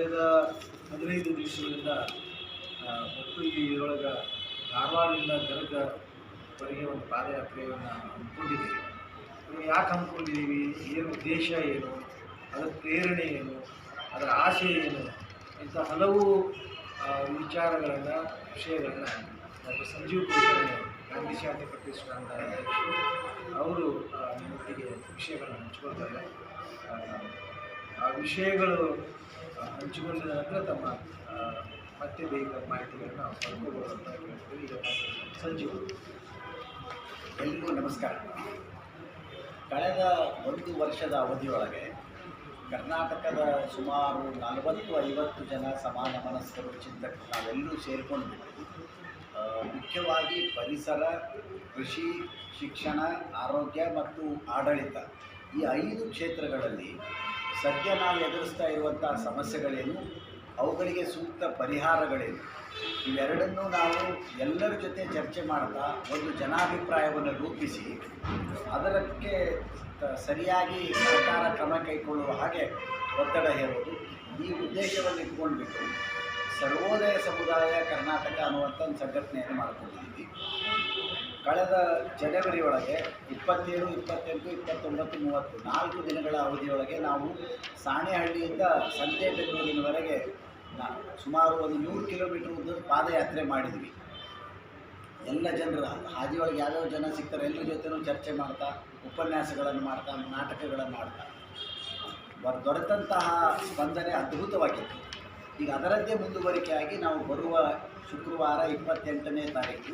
ಕಳೆದ 15 ದಿವಸಗಳಿಂದ ಒಟ್ಟು ಇದರೊಳಗೆ ಧಾರವಾಡದಿಂದ ಗದಗವರೆಗೆ ಒಂದು ಪಾದಯಾತ್ರೆಯನ್ನು ಹಮ್ಮಿಕೊಂಡಿದ್ದೀವಿ. ಯಾಕೆ ಹಮ್ಮಿಕೊಂಡಿದ್ದೀವಿ, ಏನು ಉದ್ದೇಶ ಏನು, ಅದರ ಪ್ರೇರಣೆ ಏನು, ಅದರ ಆಶೆ ಏನು ಇಂಥ ಹಲವು ವಿಚಾರಗಳನ್ನು ವಿಷಯಗಳನ್ನು ಡಾಕ್ಟರ್ ಸಂಜೀವ್ ಕುಲಕರ್ಣಿ ಗಾಂಧಿ ಶಾಂತಿ ಪ್ರತಿಷ್ಠಾನದ ಅಧ್ಯಕ್ಷರು ಅವರು ನಿಮ್ಮೊಟ್ಟಿಗೆ ವಿಷಯಗಳನ್ನು ಹಂಚಿಕೊಳ್ತಾರೆ. ಆ ವಿಷಯಗಳು ಹಂಚಿಕೊಂಡಿದ ನಂತರ ತಮ್ಮ ಮತ್ತೆ ಬೇಗ ಮಾಹಿತಿಗಳನ್ನು ಪಡ್ಕೋಬೋದು ಅಂತ ಹೇಳ್ತೀವಿ. ಈಗ ಸಂಜೀವ್. ಎಲ್ರಿಗೂ ನಮಸ್ಕಾರ. ಕಳೆದ 1 ವರ್ಷದ ಅವಧಿಯೊಳಗೆ ಕರ್ನಾಟಕದ ಸುಮಾರು 40-50 ಜನ ಸಮಾನ ಮನಸ್ಕರು, ಚಿಂತಕರು ನಾವೆಲ್ಲರೂ ಸೇರಿಕೊಂಡ್ಬಿಟ್ಟು ಮುಖ್ಯವಾಗಿ ಪರಿಸರ, ಕೃಷಿ, ಶಿಕ್ಷಣ, ಆರೋಗ್ಯ ಮತ್ತು ಆಡಳಿತ ಈ 5 ಕ್ಷೇತ್ರಗಳಲ್ಲಿ ಸದ್ಯ ನಾವು ಎದುರಿಸ್ತಾ ಇರುವಂಥ ಸಮಸ್ಯೆಗಳೇನು, ಅವುಗಳಿಗೆ ಸೂಕ್ತ ಪರಿಹಾರಗಳೇನು, ಇವೆರಡನ್ನೂ ನಾವು ಎಲ್ಲರ ಜೊತೆ ಚರ್ಚೆ ಮಾಡ್ತಾ ಒಂದು ಜನಾಭಿಪ್ರಾಯವನ್ನು ರೂಪಿಸಿ ಅದಕ್ಕೆ ಸರಿಯಾಗಿ ಸರ್ಕಾರ ಕ್ರಮ ಕೈಗೊಳ್ಳುವ ಹಾಗೆ ಒತ್ತಡ ಹೇರೋದು. ಈ ಉದ್ದೇಶವನ್ನು ಇಟ್ಕೊಂಡ್ಬಿಟ್ಟು ಸರ್ವೋದಯ ಸಮುದಾಯ ಕರ್ನಾಟಕ ಅನ್ನುವಂಥ ಒಂದು ಸಂಘಟನೆಯನ್ನು ಮಾಡಿಕೊಂಡಿದ್ದೀವಿ. ಕಳೆದ ಜನವರಿ ಒಳಗೆ 27, 28, 29, 30 4 ದಿನಗಳ ಅವಧಿಯೊಳಗೆ ನಾವು ಸಾಣೆಹಳ್ಳಿಯಿಂದ ಸಂತೆಬೆನ್ನೂರಿನವರೆಗೆ ಸುಮಾರು ಒಂದು 100 ಕಿಲೋಮೀಟರ್ ಉದ್ದದ ಪಾದಯಾತ್ರೆ ಮಾಡಿದ್ವಿ. ಎಲ್ಲ ಜನರ ಹಾದಿಯೊಳಗೆ ಯಾವ್ಯಾವ ಜನ ಸಿಗ್ತಾರೆ ಎಲ್ಲರ ಜೊತೆನೂ ಚರ್ಚೆ ಮಾಡ್ತಾ, ಉಪನ್ಯಾಸಗಳನ್ನು ಮಾಡ್ತಾ, ನಾಟಕಗಳನ್ನು ಮಾಡ್ತಾ ದೊರೆತಂತಹ ಸ್ಪಂದನೆ ಅದ್ಭುತವಾಗಿತ್ತು. ಈಗ ಅದರದ್ದೇ ಮುಂದುವರಿಕೆಯಾಗಿ ನಾವು ಬರುವ ಶುಕ್ರವಾರ 28ನೇ ತಾರೀಕು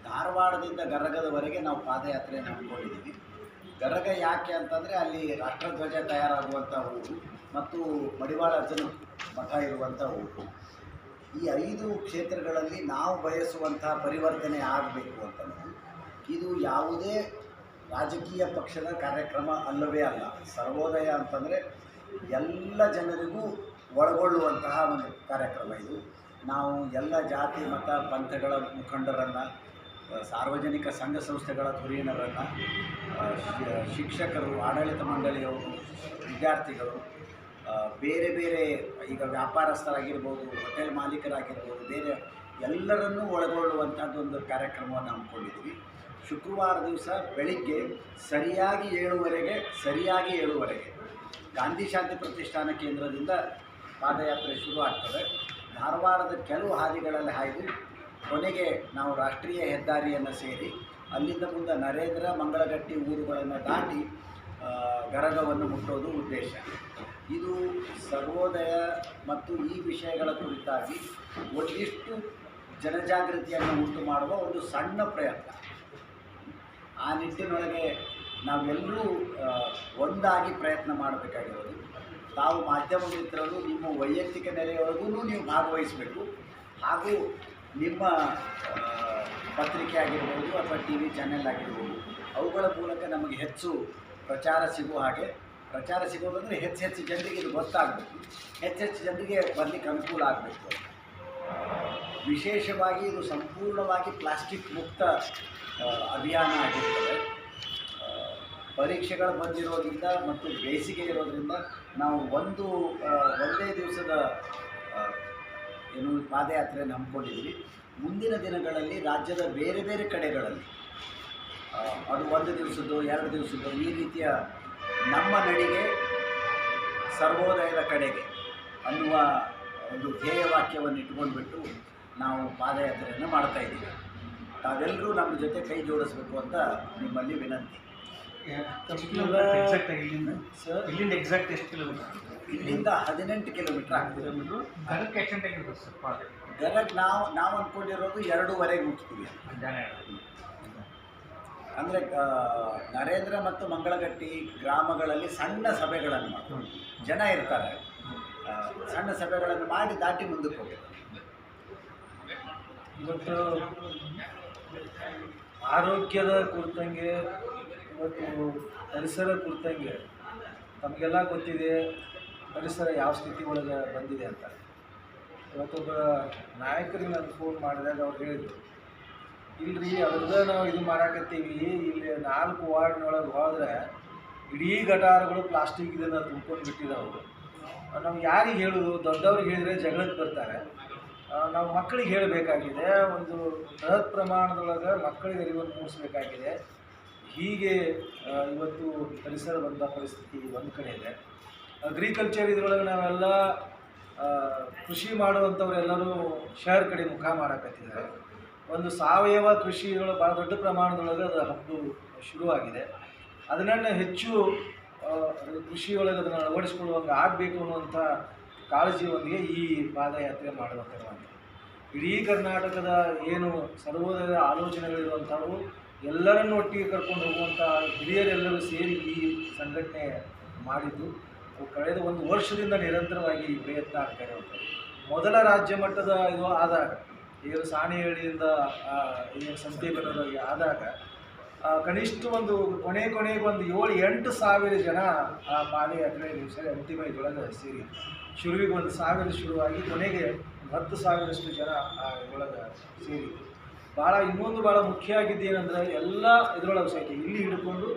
ಧಾರವಾಡದಿಂದ ಗರಗದವರೆಗೆ ನಾವು ಪಾದಯಾತ್ರೆಯನ್ನು ಹಮ್ಮಿಕೊಂಡಿದ್ದೀವಿ. ಗರಗ ಯಾಕೆ ಅಂತಂದರೆ ಅಲ್ಲಿ ರಾಷ್ಟ್ರಧ್ವಜ ತಯಾರಾಗುವಂಥ ಊರು ಮತ್ತು ಮಡಿವಾಳ ಅಜ್ಜನ ಮಠ ಇರುವಂಥ ಊರು. ಈ 5 ಕ್ಷೇತ್ರಗಳಲ್ಲಿ ನಾವು ಬಯಸುವಂತಹ ಪರಿವರ್ತನೆ ಆಗಬೇಕು ಅಂತಂದರೆ ಇದು ಯಾವುದೇ ರಾಜಕೀಯ ಪಕ್ಷದ ಕಾರ್ಯಕ್ರಮ ಅಲ್ಲವೇ ಅಲ್ಲ. ಸರ್ವೋದಯ ಅಂತಂದರೆ ಎಲ್ಲ ಜನರಿಗೂ ಒಳಗೊಳ್ಳುವಂತಹ ಒಂದು ಕಾರ್ಯಕ್ರಮ ಇದು. ನಾವು ಎಲ್ಲ ಜಾತಿ ಮತ ಪಂಥಗಳ ಮುಖಂಡರನ್ನು, ಸಾರ್ವಜನಿಕ ಸಂಘ ಸಂಸ್ಥೆಗಳ ಧುರೀಣರನ್ನು, ಶಿಕ್ಷಕರು, ಆಡಳಿತ ಮಂಡಳಿಯವರು, ವಿದ್ಯಾರ್ಥಿಗಳು, ಬೇರೆ ಬೇರೆ ಈಗ ವ್ಯಾಪಾರಸ್ಥರಾಗಿರ್ಬೋದು, ಹೋಟೆಲ್ ಮಾಲೀಕರಾಗಿರ್ಬೋದು, ಬೇರೆ ಎಲ್ಲರನ್ನೂ ಒಳಗೊಳ್ಳುವಂಥದ್ದು ಒಂದು ಕಾರ್ಯಕ್ರಮವನ್ನು ಹಮ್ಮಿಕೊಂಡಿದ್ವಿ. ಶುಕ್ರವಾರ ದಿವಸ ಬೆಳಿಗ್ಗೆ ಸರಿಯಾಗಿ 7:15 ಗಾಂಧಿ ಶಾಂತಿ ಪ್ರತಿಷ್ಠಾನ ಕೇಂದ್ರದಿಂದ ಪಾದಯಾತ್ರೆ ಶುರು ಆಗ್ತದೆ. ಧಾರವಾಡದ ಕೆಲವು ಹಾದಿಗಳಲ್ಲಿ ಹಾಯ್ದು ಕೊನೆಗೆ ನಾವು ರಾಷ್ಟ್ರೀಯ ಹೆದ್ದಾರಿಯನ್ನು ಸೇರಿ ಅಲ್ಲಿಂದ ಮುಂದೆ ನರೇಂದ್ರ, ಮಂಗಳಗಟ್ಟಿ ಊರುಗಳನ್ನು ದಾಟಿ ಗರಗವನ್ನು ಮುಟ್ಟೋದು ಉದ್ದೇಶ. ಇದು ಸರ್ವೋದಯ ಮತ್ತು ಈ ವಿಷಯಗಳ ಕುರಿತಾಗಿ ಒಂದಿಷ್ಟು ಜನಜಾಗೃತಿಯನ್ನು ಉಂಟು ಮಾಡುವ ಒಂದು ಸಣ್ಣ ಪ್ರಯತ್ನ. ಆ ನಿಟ್ಟಿನೊಳಗೆ ನಾವೆಲ್ಲರೂ ಒಂದಾಗಿ ಪ್ರಯತ್ನ ಮಾಡಬೇಕಾಗಿರೋದು. ತಾವು ಮಾಧ್ಯಮ ಮಿತ್ರರು ನಿಮ್ಮ ವೈಯಕ್ತಿಕ ನೆಲೆಯೊಳಗೂ ನೀವು ಭಾಗವಹಿಸಬೇಕು. ಹಾಗೂ ನಿಮ್ಮ ಪತ್ರಿಕೆ ಆಗಿರ್ಬೋದು ಅಥವಾ TV ಚಾನೆಲ್ ಆಗಿರ್ಬೋದು, ಅವುಗಳ ಮೂಲಕ ನಮಗೆ ಹೆಚ್ಚು ಪ್ರಚಾರ ಸಿಗುವ ಹಾಗೆ, ಪ್ರಚಾರ ಸಿಗೋದಂದರೆ ಹೆಚ್ಚು ಜನರಿಗೆ ಇದು ಗೊತ್ತಾಗಬೇಕು, ಹೆಚ್ಚು ಜನರಿಗೆ ಬರಲಿಕ್ಕೆ ಅನುಕೂಲ ಆಗಬೇಕು. ವಿಶೇಷವಾಗಿ ಇದು ಸಂಪೂರ್ಣವಾಗಿ ಪ್ಲಾಸ್ಟಿಕ್ ಮುಕ್ತ ಅಭಿಯಾನ ಆಗಿರ್ತದೆ. ಪರೀಕ್ಷೆಗಳು ಬಂದಿರೋದ್ರಿಂದ ಮತ್ತು ಬೇಸಿಗೆ ಇರೋದರಿಂದ ನಾವು ಒಂದೇ ದಿವಸದ ಪಾದಯಾತ್ರೆಯನ್ನು ಹಮ್ಮಿಕೊಂಡಿದ್ದೀವಿ. ಮುಂದಿನ ದಿನಗಳಲ್ಲಿ ರಾಜ್ಯದ ಬೇರೆ ಬೇರೆ ಕಡೆಗಳಲ್ಲಿ ಅದು 1 ದಿವಸದ್ದು 2 ದಿವಸದ್ದು ಈ ರೀತಿಯ ನಮ್ಮ ನಡಿಗೆ ಸರ್ವೋದಯದ ಕಡೆಗೆ ಅನ್ನುವ ಒಂದು ಧ್ಯೇಯವಾಕ್ಯವನ್ನು ಇಟ್ಕೊಂಡ್ಬಿಟ್ಟು ನಾವು ಪಾದಯಾತ್ರೆಯನ್ನು ಮಾಡ್ತಾಯಿದ್ದೀವಿ. ತಾವೆಲ್ಲರೂ ನಮ್ಮ ಜೊತೆ ಕೈ ಜೋಡಿಸ್ಬೇಕು ಅಂತ ನಿಮ್ಮಲ್ಲಿ ವಿನಂತಿ. ಇಲ್ಲಿಂದ ಎಕ್ಸಾಕ್ಟ್ ಎಷ್ಟು ಕಿಲೋಮೀಟರ್? ಇಲ್ಲಿಂದ 18 ಕಿಲೋಮೀಟರ್ ಆಗ್ತದೆ. ಗರಗ್ ನಾವು ಅಂದ್ಕೊಂಡಿರೋದು 2:30 ಮುಗಿಸ್ತೀವಿ. ಅಂದರೆ ನರೇಂದ್ರ ಮತ್ತು ಮಂಗಳಗಟ್ಟಿ ಗ್ರಾಮಗಳಲ್ಲಿ ಸಣ್ಣ ಸಭೆಗಳನ್ನು ಮಾಡಿ, ಜನ ಇರ್ತಾರೆ, ಸಣ್ಣ ಸಭೆಗಳನ್ನು ಮಾಡಿ ದಾಟಿ ಮುಂದಕ್ಕೆ ಹೋಗ್ಬೇಕು. ಇವತ್ತು ಆರೋಗ್ಯದ ಕುರಿತಂಗೆ ಇವತ್ತು ಪರಿಸರ ಕುರಿತಂಗೆ ತಮಗೆಲ್ಲ ಗೊತ್ತಿದೆ ಪರಿಸರ ಯಾವ ಸ್ಥಿತಿ ಒಳಗೆ ಬಂದಿದೆ ಅಂತ. ಇವತ್ತೊಬ್ಬ ನಾಯಕರಿಗೆ ನಾನು ಫೋನ್ ಮಾಡಿದಾಗ ಅವ್ರು ಹೇಳಿದರು, ಇಲ್ರಿ ಅವ್ರದ್ದು ನಾವು ಇದು ಮಾಡಾಕತ್ತೀವಿ, ಇಲ್ಲಿ 4 ವಾರ್ಡ್ನೊಳಗೆ ಹೋದರೆ ಇಡೀ ಗಟಾರಗಳು ಪ್ಲಾಸ್ಟಿಕ್ ಇದನ್ನು ತುಂಬ್ಕೊಂಡು ಬಿಟ್ಟಿದ್ದಾವೆ. ನಾವು ಯಾರಿಗೆ ಹೇಳೋದು, ದೊಡ್ಡವ್ರಿಗೆ ಹೇಳಿದರೆ ಜಗಳಕ್ಕೆ ಬರ್ತಾರೆ. ನಾವು ಮಕ್ಕಳಿಗೆ ಹೇಳಬೇಕಾಗಿದೆ, ಒಂದು ಬೃಹತ್ ಪ್ರಮಾಣದೊಳಗೆ ಮಕ್ಕಳಿಗೆ ಅರಿವನ್ನು ಮೂಡಿಸ್ಬೇಕಾಗಿದೆ. ಹೀಗೆ ಇವತ್ತು ಪರಿಸರ ಬಂದ ಪರಿಸ್ಥಿತಿ ಒಂದು ಕಡೆ ಇದೆ. ಅಗ್ರಿಕಲ್ಚರ್ ಇದರೊಳಗೆ ನಾವೆಲ್ಲ ಕೃಷಿ ಮಾಡುವಂಥವರೆಲ್ಲರೂ ಶಹರ ಕಡೆ ಮುಖ ಮಾಡಕತ್ತಿದ್ದಾರೆ. ಒಂದು ಸಾವಯವ ಕೃಷಿಗಳು ಭಾಳ ದೊಡ್ಡ ಪ್ರಮಾಣದೊಳಗೆ ಅದು ಹಬ್ಬು ಶುರುವಾಗಿದೆ. ಅದನ್ನು ಹೆಚ್ಚು ಕೃಷಿಯೊಳಗೆ ಅದನ್ನು ಅಳವಡಿಸ್ಕೊಳ್ಳುವಂಗೆ ಆಗಬೇಕು ಅನ್ನುವಂಥ ಕಾಳಜಿಯೊಂದಿಗೆ ಈ ಪಾದಯಾತ್ರೆ ಮಾಡಬೇಕಾಗಿರುವಂಥ ಇಡೀ ಕರ್ನಾಟಕದ ಏನು ಸರ್ವೋದಯದ ಆಲೋಚನೆಗಳಿರುವಂಥವು ಎಲ್ಲರನ್ನೂ ಒಟ್ಟಿಗೆ ಕರ್ಕೊಂಡು ಹೋಗುವಂಥ ಹಿರಿಯರೆಲ್ಲರೂ ಸೇರಿ ಈ ಸಂಘಟನೆ ಮಾಡಿದ್ದು ಕಳೆದ ಒಂದು ವರ್ಷದಿಂದ ನಿರಂತರವಾಗಿ ಈ ಪ್ರಯತ್ನ ಆಗ್ತಾ ಇರುವಂಥದ್ದು. ಮೊದಲ ರಾಜ್ಯ ಮಟ್ಟದ ಇದು ಆದಾಗ ಏನು ಸಾಣೇಹಳ್ಳಿಯಿಂದ ಏನು ಸಂತೆಬೆನ್ನೂರಿಗೆ ಆದಾಗ ಕನಿಷ್ಠ ಒಂದು ಕೊನೆಗೆ ಒಂದು 7-8 ಸಾವಿರ ಜನ ಆ ಪಾದಯಾತ್ರೆ ಅಂತಿಮ ಇದರೊಳಗೆ ಸೇರಿ ಶುರುವಿಗೆ 1,000 ಶುರುವಾಗಿ ಕೊನೆಗೆ 10,000ರಷ್ಟು ಜನ ಆ ಇದರೊಳಗೆ ಸೇರಿದ್ರು. ಇನ್ನೊಂದು ಭಾಳ ಮುಖ್ಯ ಆಗಿದ್ದು ಏನಂದ್ರೆ ಎಲ್ಲ ಇದರೊಳಗೆ ಸಹಿತ ಇಲ್ಲಿ ಹಿಡ್ಕೊಂಡು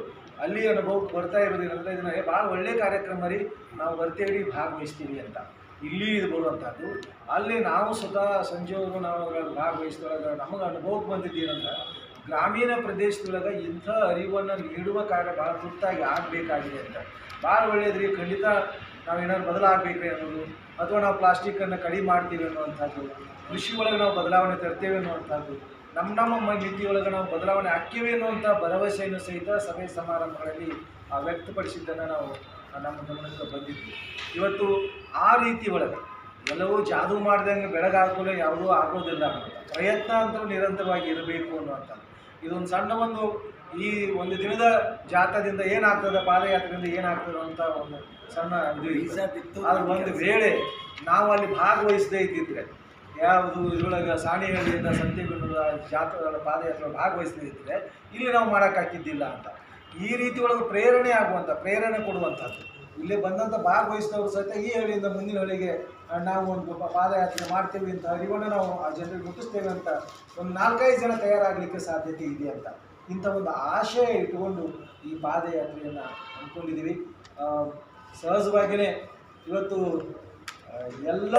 ಅಲ್ಲಿ ಅನುಭವಕ್ಕೆ ಬರ್ತಾ ಇರೋದೇನಂದ್ರೆ ಇದನ್ನ ಭಾಳ ಒಳ್ಳೆಯ ಕಾರ್ಯಕ್ರಮ ರೀ, ನಾವು ಬರ್ತೇವೆ ಭಾಗವಹಿಸ್ತೀವಿ ಅಂತ ಇಲ್ಲಿ ಇದು ಬರುವಂಥದ್ದು. ಅಲ್ಲಿ ನಾವು ಸ್ವತಃ ಸಂಜೆಯವರು ನಾವು ಭಾಗವಹಿಸಿದೊಳಗೆ ನಮಗೆ ಅನುಭವಕ್ಕೆ ಬಂದಿದ್ದೇನಂದ್ರೆ ಗ್ರಾಮೀಣ ಪ್ರದೇಶದೊಳಗೆ ಇಂಥ ಅರಿವನ್ನು ನೀಡುವ ಕಾರ್ಯ ಭಾಳ ತುರ್ತಾಗಿ ಆಗಬೇಕಾಗಿದೆ ಅಂತ. ಭಾಳ ಒಳ್ಳೆಯದ್ರಿ, ಖಂಡಿತ ನಾವೇನಾದ್ರು ಬದಲಾಗಬೇಕ್ರಿ ಅನ್ನೋದು, ಅಥವಾ ನಾವು ಪ್ಲಾಸ್ಟಿಕ್ಕನ್ನು ಕಡಿಮೆ ಮಾಡ್ತೀವಿ ಅನ್ನುವಂಥದ್ದು, ಕೃಷಿ ಒಳಗೆ ನಾವು ಬದಲಾವಣೆ ತರ್ತೇವೆ ಅನ್ನುವಂಥದ್ದು, ನಮ್ಮ ನೀತಿಯೊಳಗೆ ನಾವು ಬದಲಾವಣೆ ಹಾಕ್ತೀವಿ ಅನ್ನುವಂಥ ಭರವಸೆಯನ್ನು ಸಹಿತ ಸಭೆ ಸಮಾರಂಭಗಳಲ್ಲಿ ವ್ಯಕ್ತಪಡಿಸಿದ್ದನ್ನು ನಾವು ನಮ್ಮ ಗಮನಕ್ಕೆ ಬಂದಿದ್ವಿ. ಇವತ್ತು ಆ ರೀತಿ ಒಳಗೆ ಎಲ್ಲವೂ ಜಾದೂ ಮಾಡಿದಂಗೆ ಬೆಳಗಾಗಲೇ ಯಾವುದೂ ಆಗೋದಿಲ್ಲ ಅನ್ನೋದು ಪ್ರಯತ್ನ ಅಂತೂ ನಿರಂತರವಾಗಿ ಇರಬೇಕು ಅನ್ನುವಂಥದ್ದು. ಇದೊಂದು ಸಣ್ಣ ಈ ಒಂದು ದಿನದ ಜಾಥಾದಿಂದ ಏನಾಗ್ತದೆ, ಪಾದಯಾತ್ರೆಯಿಂದ ಏನಾಗ್ತದೆ ಅಂತ ಒಂದು ಸಣ್ಣ ಇದು. ಆದ್ರೆ ಒಂದು ವೇಳೆ ನಾವು ಅಲ್ಲಿ ಭಾಗವಹಿಸದೇ ಇದ್ದಿದ್ರೆ, ಯಾವುದು ಇದರೊಳಗೆ ಸಾಣೇಹಳ್ಳಿಯಿಂದ ಸಂತೆಬೆನ್ನೂರ ಜಾತ್ರೆ ಪಾದಯಾತ್ರೆ ಭಾಗವಹಿಸದೇ ಇದ್ದರೆ ಇಲ್ಲಿ ನಾವು ಮಾಡೋಕ್ಕಾಗ್ತಿದ್ದಿಲ್ಲ ಅಂತ. ಈ ರೀತಿ ಒಳಗೆ ಪ್ರೇರಣೆ ಕೊಡುವಂಥದ್ದು ಇಲ್ಲಿ ಬಂದಂಥ ಭಾಗವಹಿಸಿದವರು ಸಹಿತ ಈ ಹಳ್ಳಿಯಿಂದ ಮುಂದಿನ ಹಳ್ಳಿಗೆ ನಾವು ಒಂದು ಪಾದಯಾತ್ರೆ ಮಾಡ್ತೇವೆ ಅಂತ ಅರಿವನ್ನು ನಾವು ಆ ಜನರಿಗೆ ಮುಟ್ಟಿಸ್ತೇವೆ ಅಂತ ಒಂದು 4-5 ಜನ ತಯಾರಾಗಲಿಕ್ಕೆ ಸಾಧ್ಯತೆ ಇದೆ ಅಂತ ಇಂಥ ಒಂದು ಆಶಯ ಇಟ್ಟುಕೊಂಡು ಈ ಪಾದಯಾತ್ರೆಯನ್ನು ಅಂದ್ಕೊಂಡಿದ್ದೀವಿ. ಸಹಜವಾಗಿಯೇ ಇವತ್ತು ಎಲ್ಲ